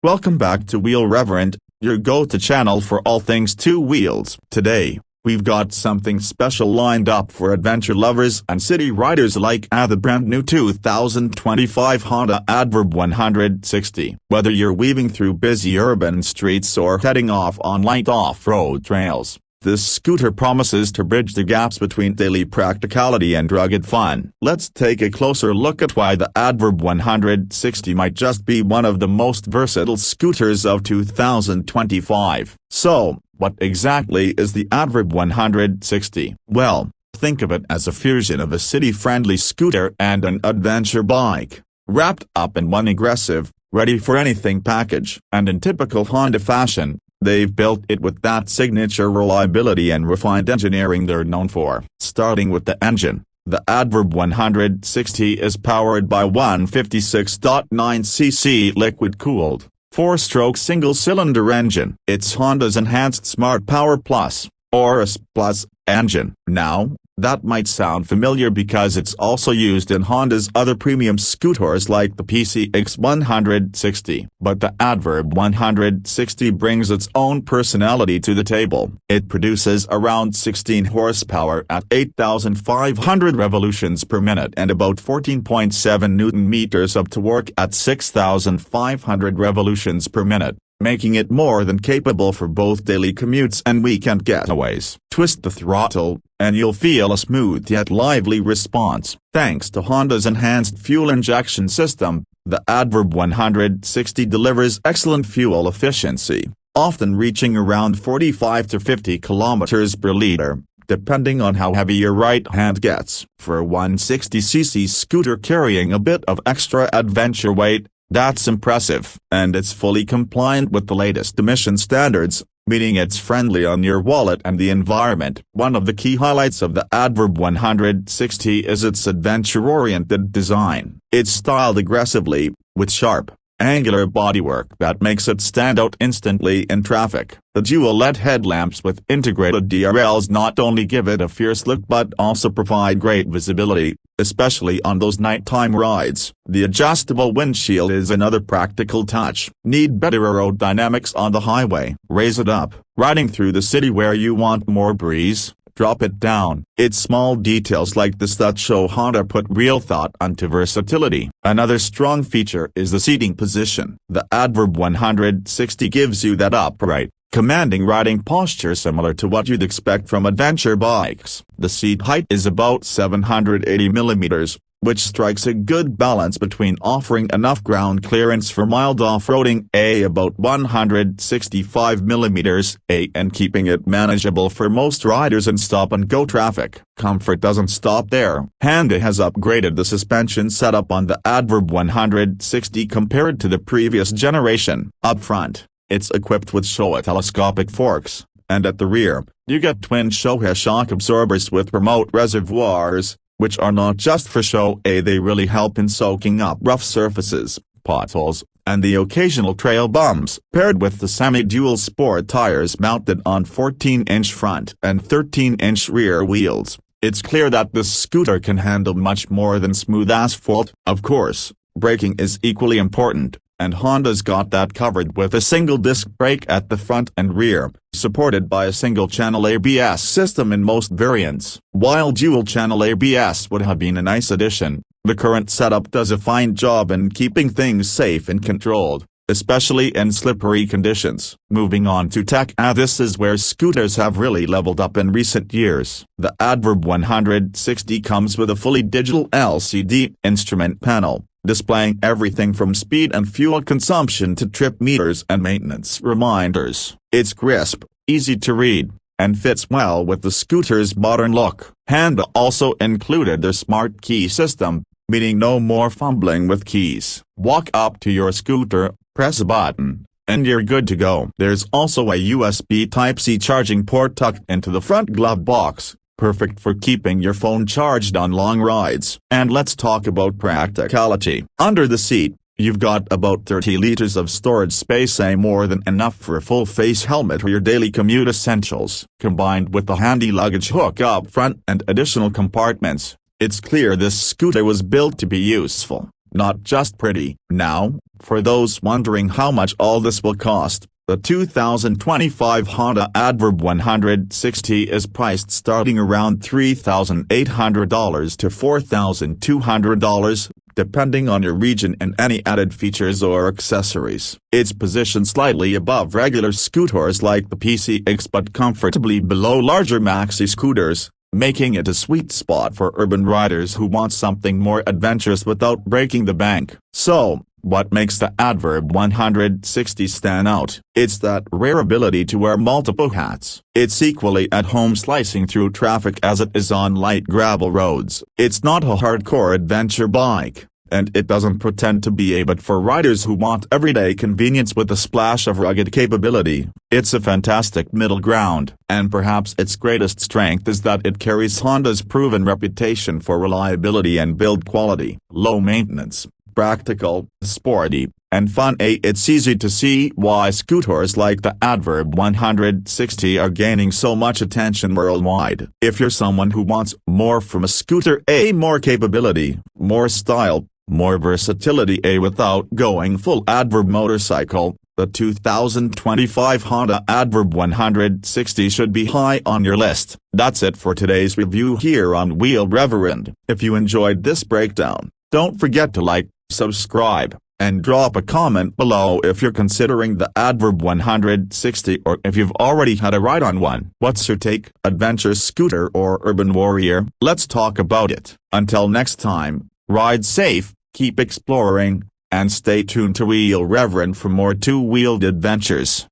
Welcome back to Wheel Rev, your go-to channel for all things two wheels. Today, we've got something special lined up for adventure lovers and city riders alike at the brand new 2025 Honda ADV 160. Whether you're weaving through busy urban streets or heading off on light off-road trails, this scooter promises to bridge the gaps between daily practicality and rugged fun. Let's take a closer look at why the ADV 160 might just be one of the most versatile scooters of 2025. So, what exactly is the ADV 160? Well, think of it as a fusion of a city-friendly scooter and an adventure bike, wrapped up in one aggressive, ready-for-anything package. And in typical Honda fashion, they've built it with that signature reliability and refined engineering they're known for. Starting with the engine, the ADV 160 is powered by 156.9cc liquid-cooled, 4-stroke single-cylinder engine. It's Honda's enhanced Smart Power Plus, or S Plus, engine. Now, that might sound familiar because it's also used in Honda's other premium scooters like the PCX 160. But the ADV 160 brings its own personality to the table. It produces around 16 horsepower at 8,500 revolutions per minute and about 14.7 Newton-meters of torque at 6,500 revolutions per minute, making it more than capable for both daily commutes and weekend getaways. Twist the throttle, and you'll feel a smooth yet lively response. Thanks to Honda's enhanced fuel injection system, the ADV 160 delivers excellent fuel efficiency, often reaching around 45 to 50 kilometers per liter, depending on how heavy your right hand gets. For a 160cc scooter carrying a bit of extra adventure weight, that's impressive. And it's fully compliant with the latest emission standards, meaning it's friendly on your wallet and the environment. One of the key highlights of the ADV 160 is its adventure-oriented design. It's styled aggressively, with sharp, angular bodywork that makes it stand out instantly in traffic. The dual LED headlamps with integrated DRLs not only give it a fierce look but also provide great visibility, especially on those nighttime rides. The adjustable windshield is another practical touch. Need better aerodynamics on the highway? Raise it up. Riding through the city where you want more breeze? Drop it down. It's small details like this that show Honda put real thought into versatility. Another strong feature is the seating position. The ADV 160 gives you that upright, commanding riding posture similar to what you'd expect from adventure bikes. The seat height is about 780 millimeters, which strikes a good balance between offering enough ground clearance for mild off-roading about 165 millimeters and keeping it manageable for most riders in stop-and-go traffic. Comfort doesn't stop there. Honda has upgraded the suspension setup on the ADV 160 compared to the previous generation. Up front, it's equipped with Showa telescopic forks, and at the rear, you get twin Showa shock absorbers with remote reservoirs, which are not just for show, they really help in soaking up rough surfaces, potholes, and the occasional trail bumps. Paired with the semi-dual sport tires mounted on 14-inch front and 13-inch rear wheels, it's clear that this scooter can handle much more than smooth asphalt. Of course, braking is equally important, and Honda's got that covered with a single-disc brake at the front and rear, supported by a single-channel ABS system in most variants. While dual-channel ABS would have been a nice addition, the current setup does a fine job in keeping things safe and controlled, especially in slippery conditions. Moving on to tech, this is where scooters have really leveled up in recent years. The ADV 160 comes with a fully digital LCD instrument panel, displaying everything from speed and fuel consumption to trip meters and maintenance reminders. It's crisp, easy to read, and fits well with the scooter's modern look. Honda also included their smart key system, meaning no more fumbling with keys. Walk up to your scooter, press a button, and you're good to go. There's also a USB Type-C charging port tucked into the front glove box, perfect for keeping your phone charged on long rides. And let's talk about practicality. Under the seat, you've got about 30 liters of storage space, more than enough for a full-face helmet or your daily commute essentials. Combined with the handy luggage hook up front and additional compartments, it's clear this scooter was built to be useful. not just pretty. Now, for those wondering how much all this will cost, the 2025 Honda ADV 160 is priced starting around $3,800 to $4,200, depending on your region and any added features or accessories. It's positioned slightly above regular scooters like the PCX but comfortably below larger maxi scooters, making it a sweet spot for urban riders who want something more adventurous without breaking the bank. So, what makes the ADV 160 stand out? It's that rare ability to wear multiple hats. It's equally at home slicing through traffic as it is on light gravel roads. It's not a hardcore adventure bike, and it doesn't pretend to be a but for riders who want everyday convenience with a splash of rugged capability. It's a fantastic middle ground, and perhaps its greatest strength is that it carries Honda's proven reputation for reliability and build quality. Low maintenance, practical, sporty, and fun. It's easy to see why scooters like the ADV 160 are gaining so much attention worldwide. If you're someone who wants more from a scooter, more capability, more style, more versatility, without going full ADV motorcycle, the 2025 Honda ADV 160 should be high on your list. That's it for today's review here on Wheel Rev. If you enjoyed this breakdown, don't forget to like, subscribe, and drop a comment below if you're considering the ADV 160 or if you've already had a ride on one. What's your take? Adventure scooter or urban warrior? Let's talk about it. Until next time, ride safe, keep exploring, and stay tuned to Wheel Rev for more two-wheeled adventures.